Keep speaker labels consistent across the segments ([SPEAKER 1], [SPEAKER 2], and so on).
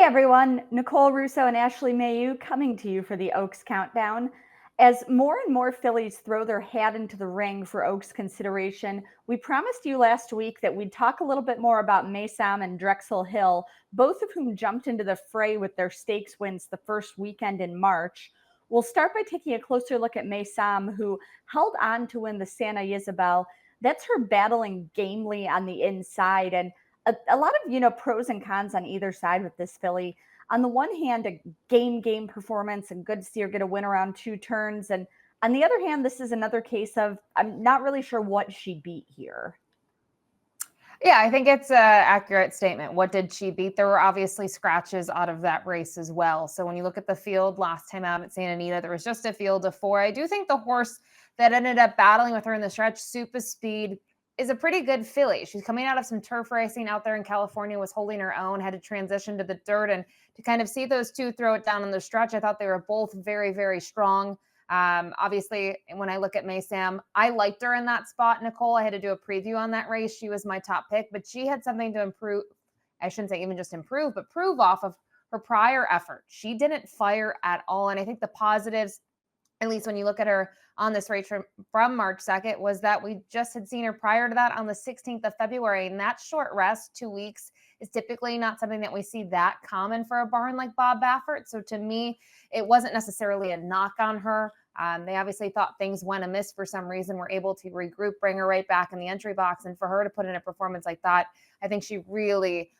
[SPEAKER 1] everyone, Nicole Russo and Ashley Mailloux coming to you for the Oaks Countdown. As more and more fillies throw their hat into the ring for Oaks consideration, we promised you last week that we'd talk a little bit more about Maysam and Drexel Hill, both of whom jumped into the fray with their stakes wins the first weekend in March. We'll start by taking a closer look at Maysam, who held on to win the Santa Isabel. That's her battling gamely on the inside, and a lot of pros and cons on either side with this filly. On the one hand, a game performance and good to see her get a win around 2 turns, and on the other hand, this is another case of I'm not really sure what she beat here.
[SPEAKER 2] Yeah, I think it's an accurate statement. What did she beat? There were obviously scratches out of that race as well. So when you look at the field last time out at Santa Anita, there was just a field of 4. I do think the horse that ended up battling with her in the stretch, Super Speed, is a pretty good filly. She's coming out of some turf racing out there in California, was holding her own, had to transition to the dirt, and to kind of see those two throw it down on the stretch, I thought they were both very, very strong. Obviously, when I look at Maysam, I liked her in that spot, Nicole. I had to do a preview on that race. She was my top pick, but she had something to improve. I shouldn't say even just improve, but prove off of her prior effort. She didn't fire at all. And I think the positives, at least when you look at her on this race from March 2nd, was that we just had seen her prior to that on the 16th of February. And that short rest, 2 weeks, is typically not something that we see that common for a barn like Bob Baffert. So to me, it wasn't necessarily a knock on her. They obviously thought things went amiss for some reason, were able to regroup, bring her right back in the entry box. And for her to put in a performance like that, I think she really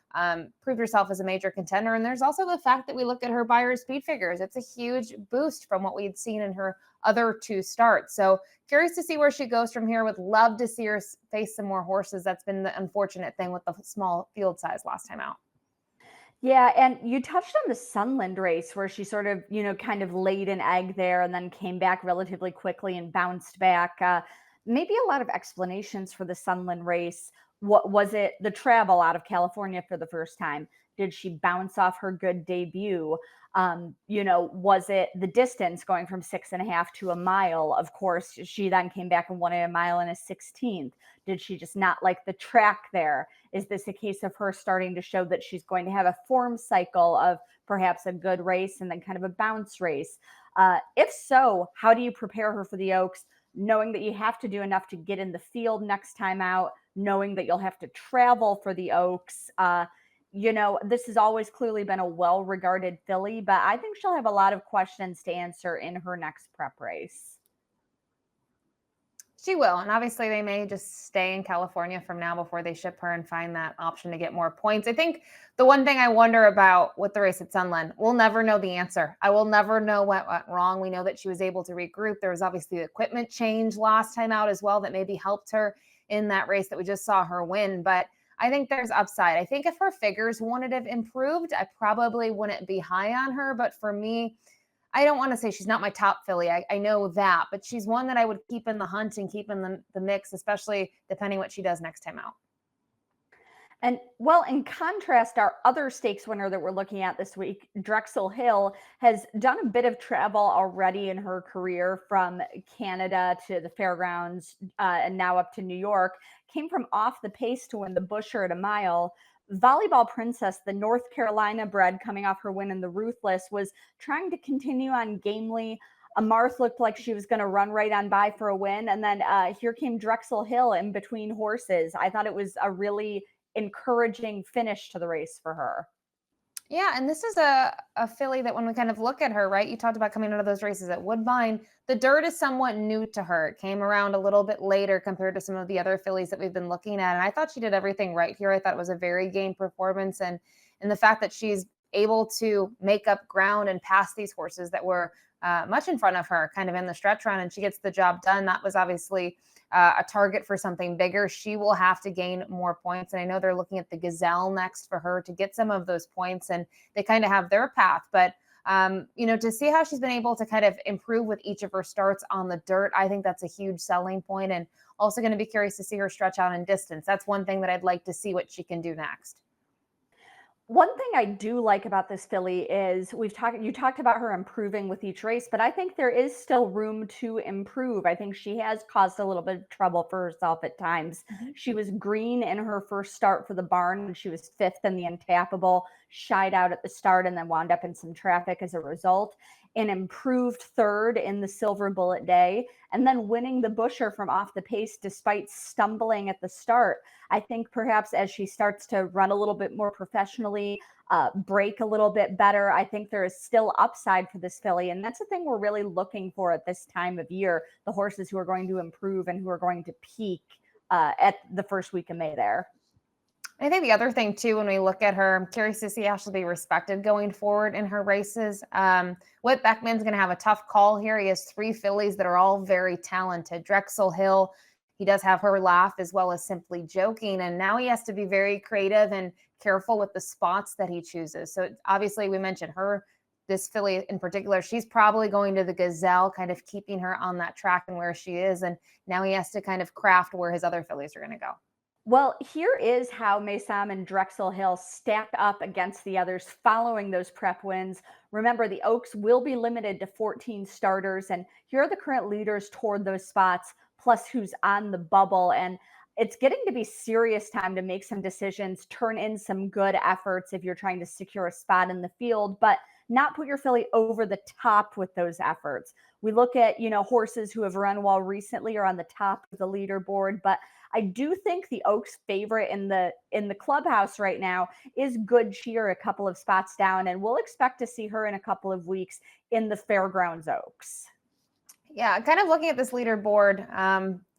[SPEAKER 2] proved herself as a major contender. And there's also the fact that we look at her Beyer speed figures. It's a huge boost from what we had seen in her other 2 starts. So curious to see where she goes from here. Would love to see her face some more horses. That's been the unfortunate thing with the small field size last time out.
[SPEAKER 1] Yeah, and you touched on the Sunland race where she sort of, kind of laid an egg there and then came back relatively quickly and bounced back. Maybe a lot of explanations for the Sunland race. What was it? The travel out of California for the first time? Did she bounce off her good debut? Was it the distance going from 6.5 to a mile? Of course, she then came back and won a mile and a 16th. Did she just not like the track there? Is this a case of her starting to show that she's going to have a form cycle of perhaps a good race and then kind of a bounce race? If so, how do you prepare her for the Oaks, knowing that you have to do enough to get in the field next time out, knowing that you'll have to travel for the Oaks? This has always clearly been a well-regarded filly, but I think she'll have a lot of questions to answer in her next prep race.
[SPEAKER 2] She will. And obviously they may just stay in California from now before they ship her and find that option to get more points. I think the one thing I wonder about with the race at Sunland, we'll never know the answer. I will never know what went wrong. We know that she was able to regroup. There was obviously the equipment change last time out as well that maybe helped her in that race that we just saw her win. But I think there's upside. I think if her figures wouldn't have improved, I probably wouldn't be high on her. But for me, I don't want to say she's not my top filly. I know that, but she's one that I would keep in the hunt and keep in the mix, especially depending what she does next time out.
[SPEAKER 1] And well, in contrast, our other stakes winner that we're looking at this week, Drexel Hill, has done a bit of travel already in her career, from Canada to the fairgrounds and now up to New York. Came from off the pace to win the Busher at a mile. Volleyball Princess, the North Carolina bred coming off her win in the Ruthless, was trying to continue on gamely. Amarth looked like she was going to run right on by for a win. And then here came Drexel Hill in between horses. I thought it was a really encouraging finish to the race for her.
[SPEAKER 2] Yeah, and this is a filly that when we kind of look at her, right, you talked about coming out of those races at Woodbine, the dirt is somewhat new to her. It came around a little bit later compared to some of the other fillies that we've been looking at, and I thought she did everything right here. I thought it was a very game performance, and the fact that she's able to make up ground and pass these horses that were much in front of her kind of in the stretch run, and she gets the job done. That was obviously a target for something bigger. She will have to gain more points. And I know they're looking at the Gazelle next for her to get some of those points, and they kind of have their path. But, to see how she's been able to kind of improve with each of her starts on the dirt, I think that's a huge selling point. And also going to be curious to see her stretch out in distance. That's one thing that I'd like to see what she can do next.
[SPEAKER 1] One thing I do like about this filly is you talked about her improving with each race, but I think there is still room to improve. I think she has caused a little bit of trouble for herself at times. She was green in her first start for the barn. She was 5th in the Untappable. shied out at the start and then wound up in some traffic as a result. An improved third in the Silver Bullet Day, and then winning the Busher from off the pace despite stumbling at the start. I think perhaps as she starts to run a little bit more professionally, break a little bit better, I think there is still upside for this filly. And that's the thing we're really looking for at this time of year, the horses who are going to improve and who are going to peak at the first week of May there.
[SPEAKER 2] I think the other thing too, when we look at her, I'm curious to see how she'll be respected going forward in her races. Whit Beckman's going to have a tough call here. He has 3 fillies that are all very talented. Drexel Hill, he does have Her Laugh as well as Simply Joking, and now he has to be very creative and careful with the spots that he chooses. So obviously, we mentioned her. This filly in particular, she's probably going to the Gazelle, kind of keeping her on that track and where she is. And now he has to kind of craft where his other fillies are going to go.
[SPEAKER 1] Well, here is how Maysam and Drexel Hill stack up against the others following those prep wins. Remember, the Oaks will be limited to 14 starters, and here are the current leaders toward those spots, plus who's on the bubble. And it's getting to be serious time to make some decisions, turn in some good efforts if you're trying to secure a spot in the field, but not put your filly over the top with those efforts. We look at, horses who have run well recently are on the top of the leaderboard, but I do think the Oaks favorite in the clubhouse right now is Good Cheer, a couple of spots down, and we'll expect to see her in a couple of weeks in the Fairgrounds Oaks.
[SPEAKER 2] Yeah, kind of looking at this leaderboard,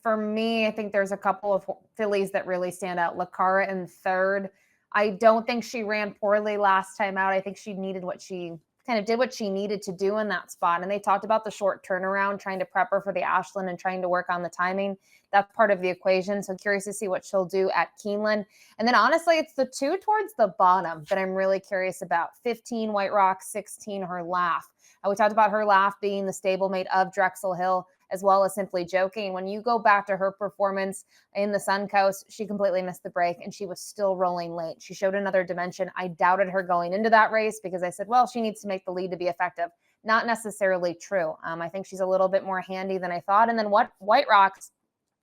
[SPEAKER 2] for me, I think there's a couple of fillies that really stand out. Lacara in third. I don't think she ran poorly last time out. I think she needed what she kind of did what she needed to do in that spot. And they talked about the short turnaround, trying to prep her for the Ashland and trying to work on the timing. That's part of the equation. So curious to see what she'll do at Keeneland. And then honestly, it's the 2 towards the bottom that I'm really curious about. 15 White Rock, 16 Her Laugh. We talked about Her Laugh being the stablemate of Drexel Hill, as well as Simply Joking. When you go back to her performance in the Suncoast, she completely missed the break and she was still rolling late. She showed another dimension. I doubted her going into that race because I said, well, she needs to make the lead to be effective. Not necessarily true. I think she's a little bit more handy than I thought. And then what White Rocks,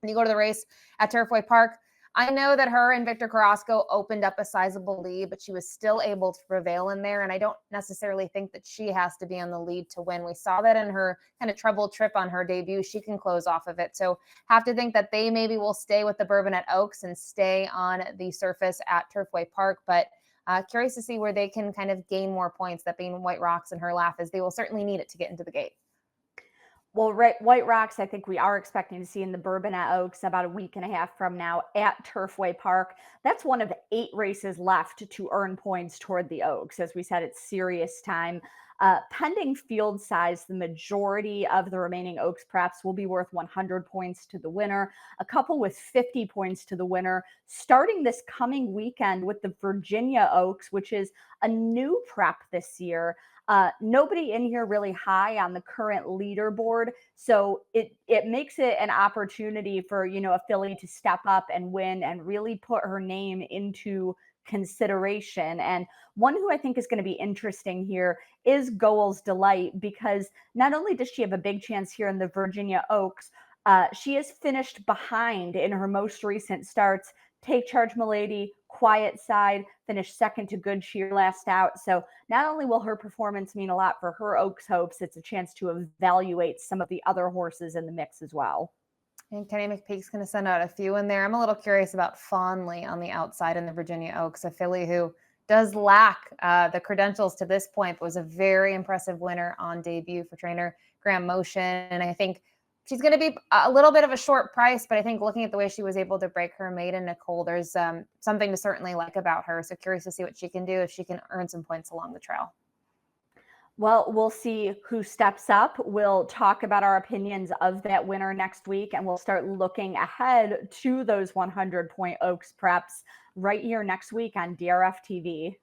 [SPEAKER 2] when you go to the race at Turfway Park, I know that her and Victor Carrasco opened up a sizable lead, but she was still able to prevail in there. And I don't necessarily think that she has to be on the lead to win. We saw that in her kind of troubled trip on her debut. She can close off of it. So have to think that they maybe will stay with the Bourbonnette Oaks and stay on the surface at Turfway Park. But curious to see where they can kind of gain more points, that being White Rocks and Her Laugh, as they will certainly need it to get into the gate.
[SPEAKER 1] Well, White Rocks, I think we are expecting to see in the Bourbonnette Oaks about a week and a half from now at Turfway Park. That's one of 8 races left to earn points toward the Oaks. As we said, it's serious time. Pending field size, the majority of the remaining Oaks preps will be worth 100 points to the winner, a couple with 50 points to the winner, starting this coming weekend with the Virginia Oaks, which is a new prep this year. Nobody in here really high on the current leaderboard. So it makes it an opportunity for, a filly to step up and win and really put her name into consideration. And one who I think is going to be interesting here is Goal's Delight, because not only does she have a big chance here in the Virginia Oaks, she has finished behind in her most recent starts. Take Charge Milady, Quiet Side, finished second to Good Cheer last out. So not only will her performance mean a lot for her Oaks hopes, it's a chance to evaluate some of the other horses in the mix as well.
[SPEAKER 2] And Kenny McPeak's going to send out a few in there. I'm a little curious about Fawnley on the outside in the Virginia Oaks, a filly who does lack the credentials to this point, but was a very impressive winner on debut for trainer Graham Motion. And I think she's going to be a little bit of a short price, but I think looking at the way she was able to break her mate in Nicole, there's something to certainly like about her. So curious to see what she can do if she can earn some points along the trail.
[SPEAKER 1] Well, we'll see who steps up. We'll talk about our opinions of that winner next week, and we'll start looking ahead to those 100-point Oaks preps right here next week on DRFTV.